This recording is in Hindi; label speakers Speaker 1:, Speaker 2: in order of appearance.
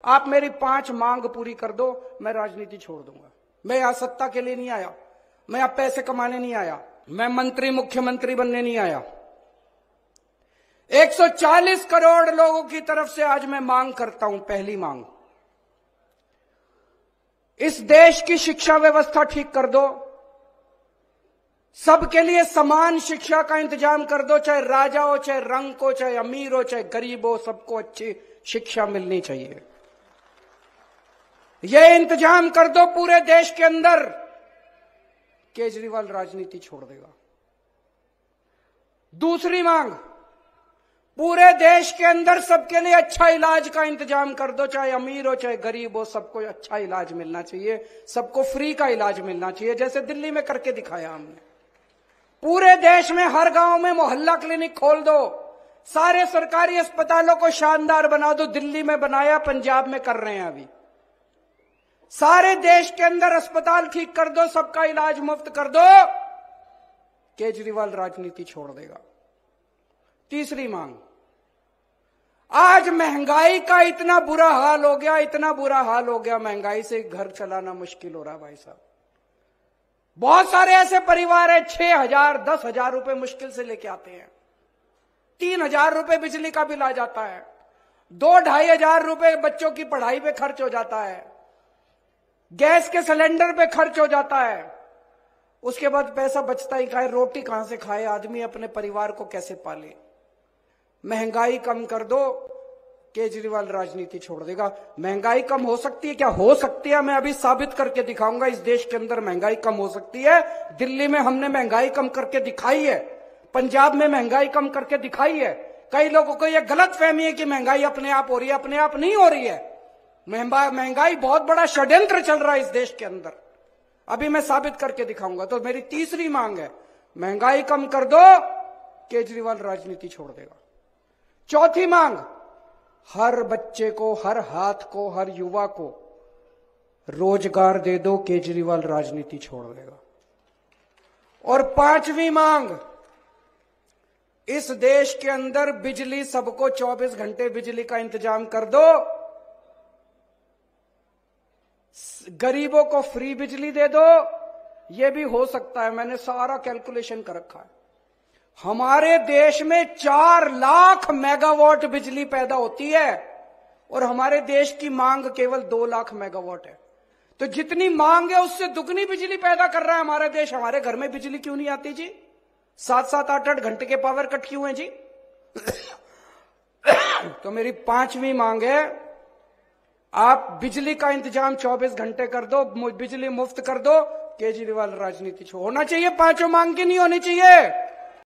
Speaker 1: आप मेरी 5 मांग पूरी कर दो, मैं राजनीति छोड़ दूंगा। मैं यहां सत्ता के लिए नहीं आया, मैं यहां पैसे कमाने नहीं आया, मैं मंत्री मुख्यमंत्री बनने नहीं आया। 140 करोड़ लोगों की तरफ से आज मैं मांग करता हूं। पहली मांग, इस देश की शिक्षा व्यवस्था ठीक कर दो, सबके लिए समान शिक्षा का इंतजाम कर दो, चाहे राजा हो, चाहे रंक हो, चाहे अमीर हो, चाहे गरीब हो, सबको अच्छी शिक्षा मिलनी चाहिए। यह इंतजाम कर दो पूरे देश के अंदर, केजरीवाल राजनीति छोड़ देगा। दूसरी मांग, पूरे देश के अंदर सबके लिए अच्छा इलाज का इंतजाम कर दो, चाहे अमीर हो चाहे गरीब हो, सबको अच्छा इलाज मिलना चाहिए, सबको फ्री का इलाज मिलना चाहिए, जैसे दिल्ली में करके दिखाया हमने। पूरे देश में हर गांव में मोहल्ला क्लिनिक खोल दो, सारे सरकारी अस्पतालों को शानदार बना दो। दिल्ली में बनाया, पंजाब में कर रहे हैं अभी। सारे देश के अंदर अस्पताल ठीक कर दो, सबका इलाज मुफ्त कर दो, केजरीवाल राजनीति छोड़ देगा। तीसरी मांग, आज महंगाई का इतना बुरा हाल हो गया, इतना बुरा हाल हो गया, महंगाई से घर चलाना मुश्किल हो रहा है भाई साहब। बहुत सारे ऐसे परिवार है 6,000 10,000 रुपए मुश्किल से लेके आते हैं, 3,000 रुपए बिजली का बिल आ जाता है, 2-2.5 हजार रुपए बच्चों की पढ़ाई पे खर्च हो जाता है, गैस के सिलेंडर पे खर्च हो जाता है, उसके बाद पैसा बचता ही खाए, रोटी कहां से खाए आदमी, अपने परिवार को कैसे पाले। महंगाई कम कर दो, केजरीवाल राजनीति छोड़ देगा। महंगाई कम हो सकती है क्या? हो सकती है, मैं अभी साबित करके दिखाऊंगा। इस देश के अंदर महंगाई कम हो सकती है। दिल्ली में हमने महंगाई कम करके दिखाई है, पंजाब में महंगाई कम करके दिखाई है। कई लोगों को यह गलत फहमी है कि महंगाई अपने आप हो रही है, अपने आप नहीं हो रही है। महंगाई बहुत बड़ा षड्यंत्र चल रहा है इस देश के अंदर, अभी मैं साबित करके दिखाऊंगा। तो मेरी तीसरी मांग है, महंगाई कम कर दो, केजरीवाल राजनीति छोड़ देगा। चौथी मांग, हर बच्चे को, हर हाथ को, हर युवा को रोजगार दे दो, केजरीवाल राजनीति छोड़ देगा। और पांचवी मांग, इस देश के अंदर बिजली सबको 24 घंटे बिजली का इंतजाम कर दो, गरीबों को फ्री बिजली दे दो। यह भी हो सकता है, मैंने सारा कैलकुलेशन कर रखा है। हमारे देश में 4 लाख मेगावाट बिजली पैदा होती है और हमारे देश की मांग केवल 2 लाख मेगावाट है। तो जितनी मांग है उससे दुगनी बिजली पैदा कर रहा है हमारा देश। हमारे घर में बिजली क्यों नहीं आती जी? 7-7 8-8 घंटे के पावर कट क्यों है जी? तो मेरी पांचवी मांग है, आप बिजली का इंतजाम 24 घंटे कर दो, बिजली मुफ्त कर दो, केजरीवाल राजनीति होना चाहिए। पांचों मांग की नहीं होनी चाहिए।